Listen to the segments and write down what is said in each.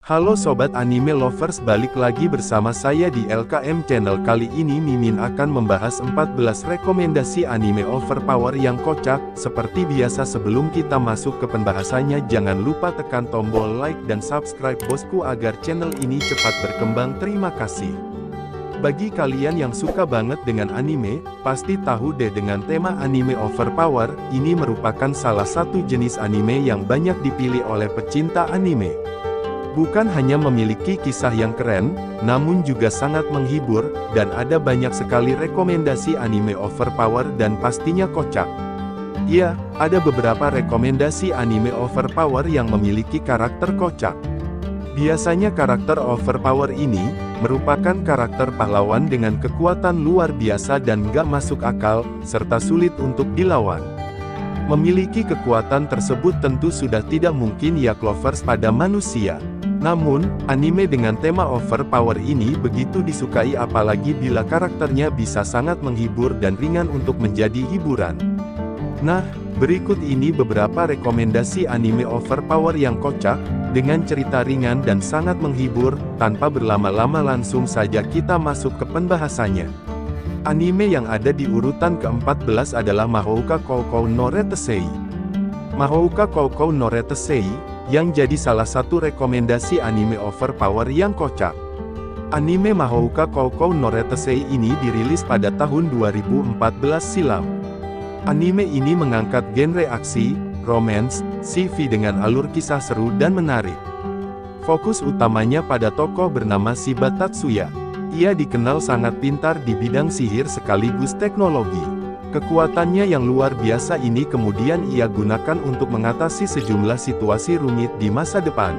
Halo Sobat Anime Lovers, balik lagi bersama saya di LKM Channel. Kali ini Mimin akan membahas 14 rekomendasi anime overpower yang kocak. Seperti biasa, sebelum kita masuk ke pembahasannya, jangan lupa tekan tombol like dan subscribe bosku agar channel ini cepat berkembang. Terima kasih. Bagi kalian yang suka banget dengan anime, pasti tahu deh dengan tema anime overpower. Ini merupakan salah satu jenis anime yang banyak dipilih oleh pecinta anime. Bukan hanya memiliki kisah yang keren, namun juga sangat menghibur, dan ada banyak sekali rekomendasi anime overpower dan pastinya kocak. Ya, ada beberapa rekomendasi anime overpower yang memiliki karakter kocak. Biasanya karakter overpower ini merupakan karakter pahlawan dengan kekuatan luar biasa dan gak masuk akal, serta sulit untuk dilawan. Memiliki kekuatan tersebut tentu sudah tidak mungkin ya Lovers pada manusia. Namun, anime dengan tema overpower ini begitu disukai apalagi bila karakternya bisa sangat menghibur dan ringan untuk menjadi hiburan. Nah, berikut ini beberapa rekomendasi anime overpower yang kocak, dengan cerita ringan dan sangat menghibur. Tanpa berlama-lama langsung saja kita masuk ke pembahasannya. Anime yang ada di urutan ke-14 adalah Mahouka Koukou no Retesei. Mahouka Koukou no Retesei yang jadi salah satu rekomendasi anime overpower yang kocak. Anime Mahouka Koukou no Retesei ini dirilis pada tahun 2014 silam. Anime ini mengangkat genre aksi, romance, sci-fi dengan alur kisah seru dan menarik. Fokus utamanya pada tokoh bernama Shiba Tatsuya. Ia dikenal sangat pintar di bidang sihir sekaligus teknologi. Kekuatannya yang luar biasa ini kemudian ia gunakan untuk mengatasi sejumlah situasi rumit di masa depan.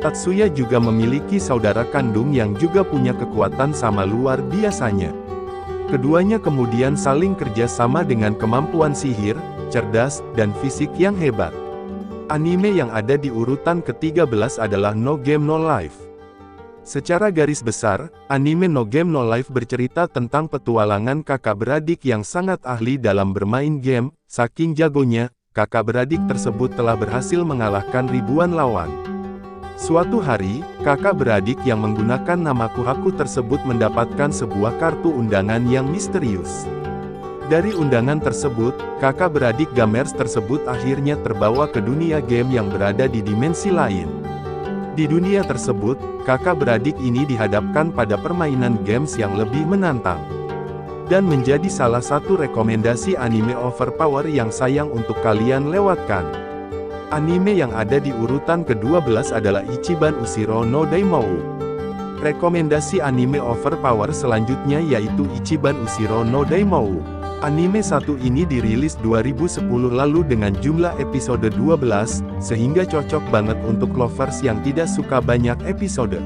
Tatsuya juga memiliki saudara kandung yang juga punya kekuatan sama luar biasanya. Keduanya kemudian saling kerja sama dengan kemampuan sihir, cerdas, dan fisik yang hebat. Anime yang ada di urutan ke-13 adalah No Game No Life. Secara garis besar, anime No Game No Life bercerita tentang petualangan kakak beradik yang sangat ahli dalam bermain game. Saking jagonya, kakak beradik tersebut telah berhasil mengalahkan ribuan lawan. Suatu hari, kakak beradik yang menggunakan nama Kuhaku tersebut mendapatkan sebuah kartu undangan yang misterius. Dari undangan tersebut, kakak beradik gamers tersebut akhirnya terbawa ke dunia game yang berada di dimensi lain. Di dunia tersebut, kakak beradik ini dihadapkan pada permainan games yang lebih menantang. Dan menjadi salah satu rekomendasi anime overpower yang sayang untuk kalian lewatkan. Anime yang ada di urutan ke-12 adalah Ichiban Ushiro no Daimou. Rekomendasi anime overpower selanjutnya yaitu Ichiban Ushiro no Daimou. Anime satu ini dirilis 2010 lalu dengan jumlah episode 12, sehingga cocok banget untuk lovers yang tidak suka banyak episode.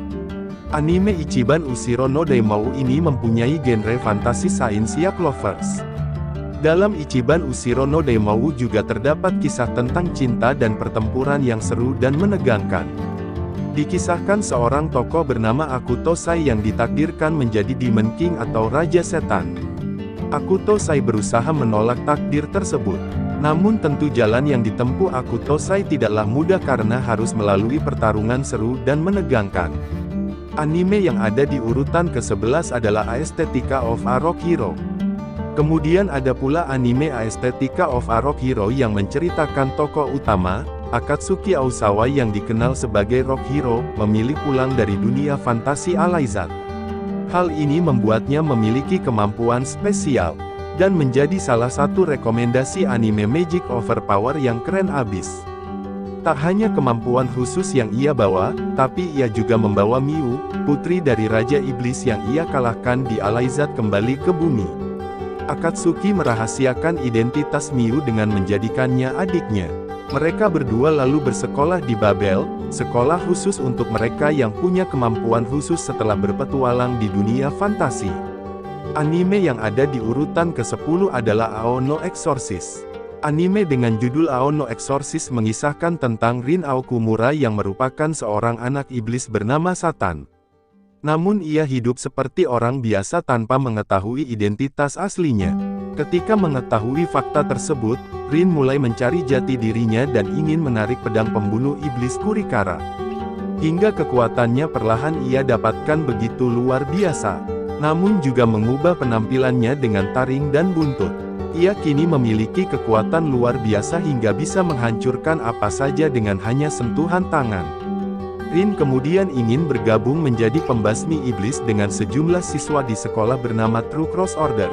Anime Ichiban Ushiro no Daimou ini mempunyai genre fantasi sains ya lovers. Dalam Ichiban Ushiro no Daimou juga terdapat kisah tentang cinta dan pertempuran yang seru dan menegangkan. Dikisahkan seorang tokoh bernama Akuto Sai yang ditakdirkan menjadi Demon King atau Raja Setan. Akuto Sai berusaha menolak takdir tersebut. Namun tentu jalan yang ditempuh Akuto Sai tidaklah mudah karena harus melalui pertarungan seru dan menegangkan. Anime yang ada di urutan ke-11 adalah Aesthetica of a Rock Hero. Kemudian ada pula anime Aesthetica of a Rock Hero yang menceritakan tokoh utama, Akatsuki Ausawa yang dikenal sebagai rock hero, memilih pulang dari dunia fantasi Alaizat. Hal ini membuatnya memiliki kemampuan spesial, dan menjadi salah satu rekomendasi anime magic overpower yang keren abis. Tak hanya kemampuan khusus yang ia bawa, tapi ia juga membawa Miu, putri dari Raja Iblis yang ia kalahkan di Alaizat kembali ke bumi. Akatsuki merahasiakan identitas Miu dengan menjadikannya adiknya. Mereka berdua lalu bersekolah di Babel, sekolah khusus untuk mereka yang punya kemampuan khusus setelah berpetualang di dunia fantasi. Anime yang ada di urutan ke-10 adalah Ao no Exorcist. Anime dengan judul Ao no Exorcist mengisahkan tentang Rin Aokumura yang merupakan seorang anak iblis bernama Satan. Namun ia hidup seperti orang biasa tanpa mengetahui identitas aslinya. Ketika mengetahui fakta tersebut, Rin mulai mencari jati dirinya dan ingin menarik pedang pembunuh iblis Kurikara. Hingga kekuatannya perlahan ia dapatkan begitu luar biasa. Namun juga mengubah penampilannya dengan taring dan buntut. Ia kini memiliki kekuatan luar biasa hingga bisa menghancurkan apa saja dengan hanya sentuhan tangan. Rin kemudian ingin bergabung menjadi pembasmi iblis dengan sejumlah siswa di sekolah bernama True Cross Order.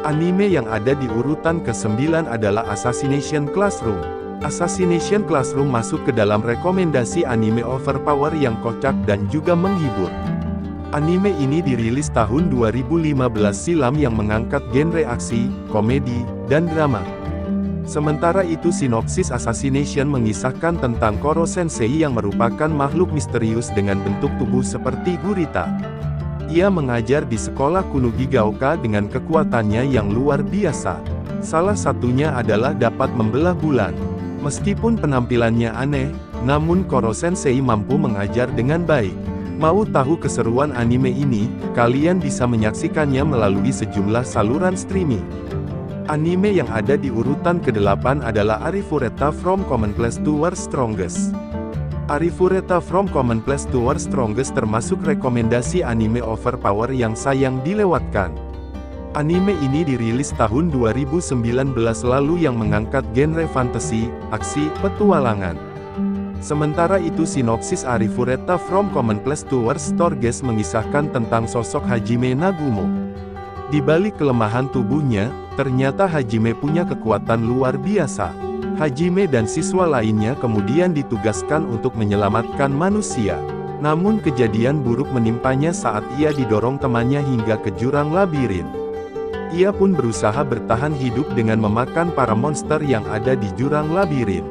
Anime yang ada di urutan ke-9 adalah Assassination Classroom. Assassination Classroom masuk ke dalam rekomendasi anime overpower yang kocak dan juga menghibur. Anime ini dirilis tahun 2015 silam yang mengangkat genre aksi, komedi, dan drama. Sementara itu sinopsis Assassination mengisahkan tentang Koro Sensei yang merupakan makhluk misterius dengan bentuk tubuh seperti gurita. Ia mengajar di sekolah Kunugigaoka dengan kekuatannya yang luar biasa. Salah satunya adalah dapat membelah bulan. Meskipun penampilannya aneh, namun Koro Sensei mampu mengajar dengan baik. Mau tahu keseruan anime ini? Kalian bisa menyaksikannya melalui sejumlah saluran streaming. Anime yang ada di urutan ke-8 adalah Arifureta From Commonplace to World's Strongest. Arifureta From Commonplace to World's Strongest termasuk rekomendasi anime overpower yang sayang dilewatkan. Anime ini dirilis tahun 2019 lalu yang mengangkat genre fantasi, aksi, petualangan. Sementara itu sinopsis Arifureta From Commonplace to World's Strongest mengisahkan tentang sosok Hajime Nagumo. Di balik kelemahan tubuhnya, ternyata Hajime punya kekuatan luar biasa. Hajime dan siswa lainnya kemudian ditugaskan untuk menyelamatkan manusia. Namun kejadian buruk menimpanya saat ia didorong temannya hingga ke jurang labirin. Ia pun berusaha bertahan hidup dengan memakan para monster yang ada di jurang labirin.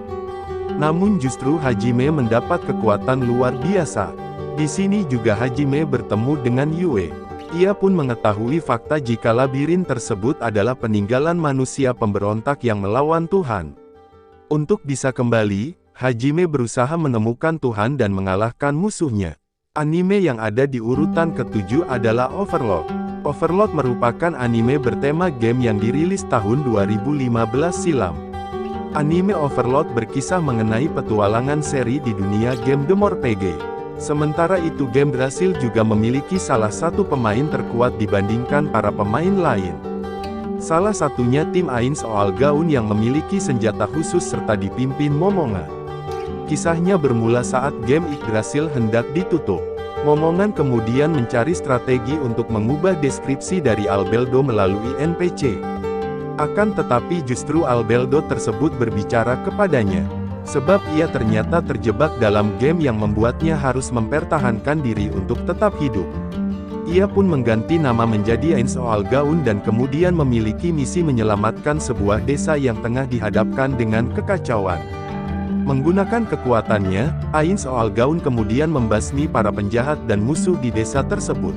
Namun justru Hajime mendapat kekuatan luar biasa. Di sini juga Hajime bertemu dengan Yue. Ia pun mengetahui fakta jika labirin tersebut adalah peninggalan manusia pemberontak yang melawan Tuhan. Untuk bisa kembali, Hajime berusaha menemukan Tuhan dan mengalahkan musuhnya. Anime yang ada di urutan ke-7 adalah Overlord. Overlord merupakan anime bertema game yang dirilis tahun 2015 silam. Anime Overlord berkisah mengenai petualangan seri di dunia game The RPG. Sementara itu game berhasil juga memiliki salah satu pemain terkuat dibandingkan para pemain lain. Salah satunya tim Ainz Oal Gaun yang memiliki senjata khusus serta dipimpin Momonga. Kisahnya bermula saat game Yggdrasil hendak ditutup. Momongan kemudian mencari strategi untuk mengubah deskripsi dari Albeldo melalui NPC. Akan tetapi justru Albeldo tersebut berbicara kepadanya. Sebab ia ternyata terjebak dalam game yang membuatnya harus mempertahankan diri untuk tetap hidup. Ia pun mengganti nama menjadi Ainz Oal Gaun dan kemudian memiliki misi menyelamatkan sebuah desa yang tengah dihadapkan dengan kekacauan. Menggunakan kekuatannya, Ainz Oal Gaun kemudian membasmi para penjahat dan musuh di desa tersebut.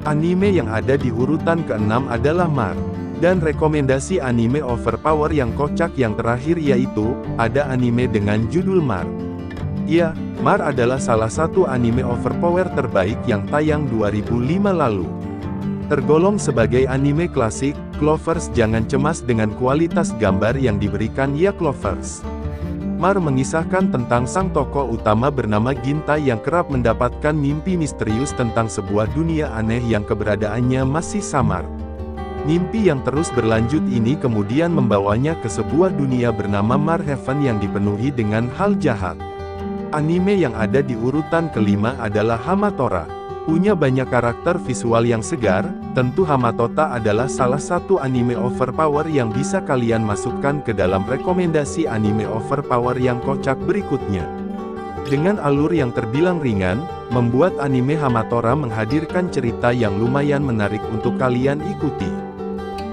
Anime yang ada di urutan ke-6 adalah Mar. Dan rekomendasi anime overpower yang kocak yang terakhir yaitu, ada anime dengan judul Mar. Ya, Mar adalah salah satu anime overpower terbaik yang tayang 2005 lalu. Tergolong sebagai anime klasik, Clovers jangan cemas dengan kualitas gambar yang diberikan ya Clovers. Mar mengisahkan tentang sang tokoh utama bernama Ginta yang kerap mendapatkan mimpi misterius tentang sebuah dunia aneh yang keberadaannya masih samar. Mimpi yang terus berlanjut ini kemudian membawanya ke sebuah dunia bernama Mar Heaven yang dipenuhi dengan hal jahat. Anime yang ada di urutan ke-5 adalah Hamatora. Punya banyak karakter visual yang segar, tentu Hamatota adalah salah satu anime overpower yang bisa kalian masukkan ke dalam rekomendasi anime overpower yang kocak berikutnya. Dengan alur yang terbilang ringan, membuat anime Hamatora menghadirkan cerita yang lumayan menarik untuk kalian ikuti.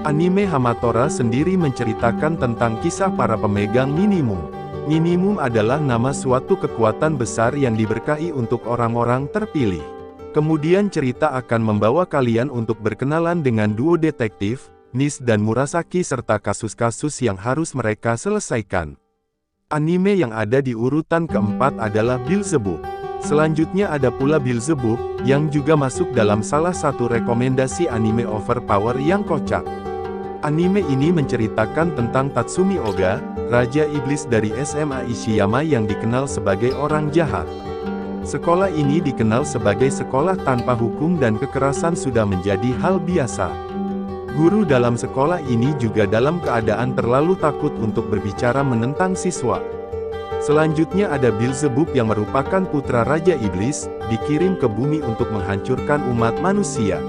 Anime Hamatora sendiri menceritakan tentang kisah para pemegang minimum. Minimum adalah nama suatu kekuatan besar yang diberkahi untuk orang-orang terpilih. Kemudian cerita akan membawa kalian untuk berkenalan dengan duo detektif, Nis dan Murasaki serta kasus-kasus yang harus mereka selesaikan. Anime yang ada di urutan ke-4 adalah Beelzebub. Selanjutnya ada pula Beelzebub, yang juga masuk dalam salah satu rekomendasi anime overpower yang kocak. Anime ini menceritakan tentang Tatsumi Oga, Raja Iblis dari SMA Ishiyama yang dikenal sebagai orang jahat. Sekolah ini dikenal sebagai sekolah tanpa hukum dan kekerasan sudah menjadi hal biasa. Guru dalam sekolah ini juga dalam keadaan terlalu takut untuk berbicara menentang siswa. Selanjutnya ada Beelzebub yang merupakan putra Raja Iblis, dikirim ke bumi untuk menghancurkan umat manusia.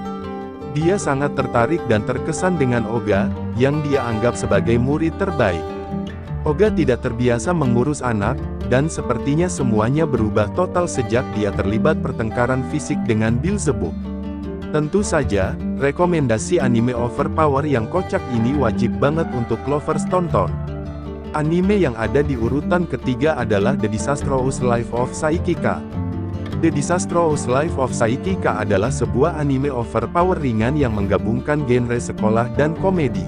Dia sangat tertarik dan terkesan dengan Oga, yang dia anggap sebagai murid terbaik. Oga tidak terbiasa mengurus anak, dan sepertinya semuanya berubah total sejak dia terlibat pertengkaran fisik dengan Beelzebub. Tentu saja, rekomendasi anime overpower yang kocak ini wajib banget untuk lovers tonton. Anime yang ada di urutan ketiga adalah The Disastrous Life of Saikika. The Disastrous Life of Saikika adalah sebuah anime overpower ringan yang menggabungkan genre sekolah dan komedi.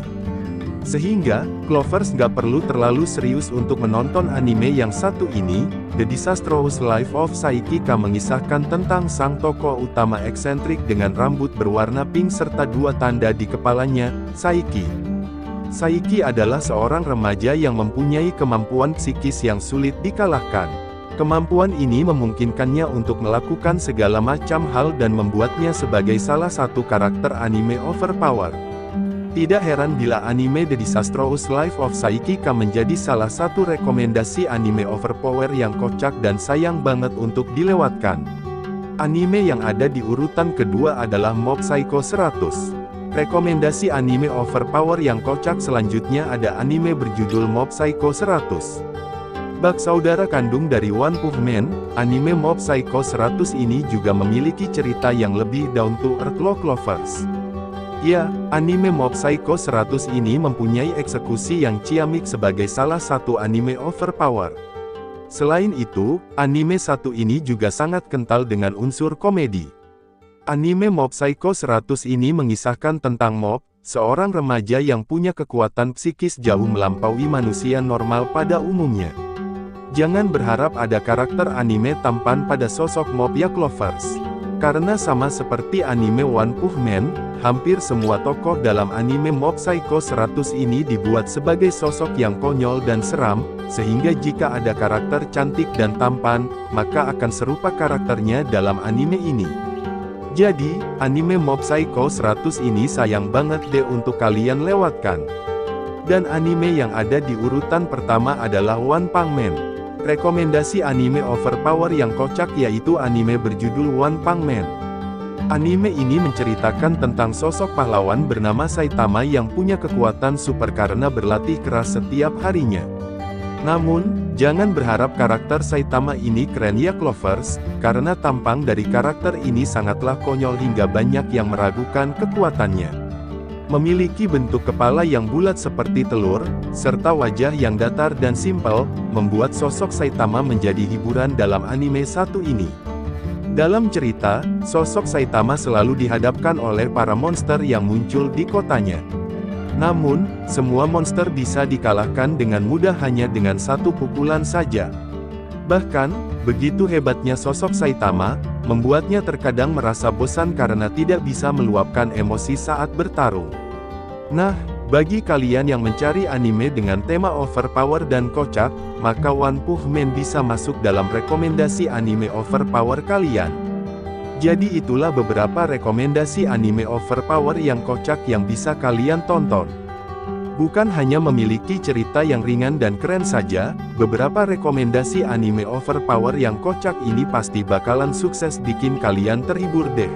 Sehingga, lovers nggak perlu terlalu serius untuk menonton anime yang satu ini. The Disastrous Life of Saikika mengisahkan tentang sang tokoh utama eksentrik dengan rambut berwarna pink serta dua tanda di kepalanya, Saiki. Saiki adalah seorang remaja yang mempunyai kemampuan psikis yang sulit dikalahkan. Kemampuan ini memungkinkannya untuk melakukan segala macam hal dan membuatnya sebagai salah satu karakter anime overpower. Tidak heran bila anime The Disastrous Life of Saikika menjadi salah satu rekomendasi anime overpower yang kocak dan sayang banget untuk dilewatkan. Anime yang ada di urutan kedua adalah Mob Psycho 100. Rekomendasi anime overpower yang kocak selanjutnya ada anime berjudul Mob Psycho 100. Bak saudara kandung dari One Punch Man, anime Mob Psycho 100 ini juga memiliki cerita yang lebih down to earth lovers. Ya, anime Mob Psycho 100 ini mempunyai eksekusi yang ciamik sebagai salah satu anime overpower. Selain itu, anime satu ini juga sangat kental dengan unsur komedi. Anime Mob Psycho 100 ini mengisahkan tentang Mob, seorang remaja yang punya kekuatan psikis jauh melampaui manusia normal pada umumnya. Jangan berharap ada karakter anime tampan pada sosok Mob ya lovers. Karena sama seperti anime One Punch Man, hampir semua tokoh dalam anime Mob Psycho 100 ini dibuat sebagai sosok yang konyol dan seram, sehingga jika ada karakter cantik dan tampan, maka akan serupa karakternya dalam anime ini. Jadi, anime Mob Psycho 100 ini sayang banget deh untuk kalian lewatkan. Dan anime yang ada di urutan pertama adalah One Punch Man. Rekomendasi anime overpower yang kocak yaitu anime berjudul One Punch Man. Anime ini menceritakan tentang sosok pahlawan bernama Saitama yang punya kekuatan super karena berlatih keras setiap harinya. Namun, jangan berharap karakter Saitama ini keren ya lovers, karena tampang dari karakter ini sangatlah konyol hingga banyak yang meragukan kekuatannya. Memiliki bentuk kepala yang bulat seperti telur, serta wajah yang datar dan simpel, membuat sosok Saitama menjadi hiburan dalam anime satu ini. Dalam cerita, sosok Saitama selalu dihadapkan oleh para monster yang muncul di kotanya. Namun, semua monster bisa dikalahkan dengan mudah hanya dengan satu pukulan saja. Bahkan, begitu hebatnya sosok Saitama, membuatnya terkadang merasa bosan karena tidak bisa meluapkan emosi saat bertarung. Nah, bagi kalian yang mencari anime dengan tema overpower dan kocak, maka One Punch Man bisa masuk dalam rekomendasi anime overpower kalian. Jadi itulah beberapa rekomendasi anime overpower yang kocak yang bisa kalian tonton. Bukan hanya memiliki cerita yang ringan dan keren saja, beberapa rekomendasi anime overpower yang kocak ini pasti bakalan sukses bikin kalian terhibur deh.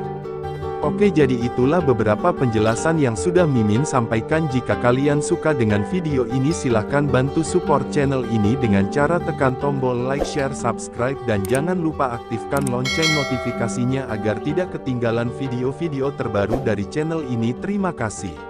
Oke, jadi itulah beberapa penjelasan yang sudah Mimin sampaikan. Jika kalian suka dengan video ini silahkan bantu support channel ini dengan cara tekan tombol like, share, subscribe, dan jangan lupa aktifkan lonceng notifikasinya agar tidak ketinggalan video-video terbaru dari channel ini. Terima kasih.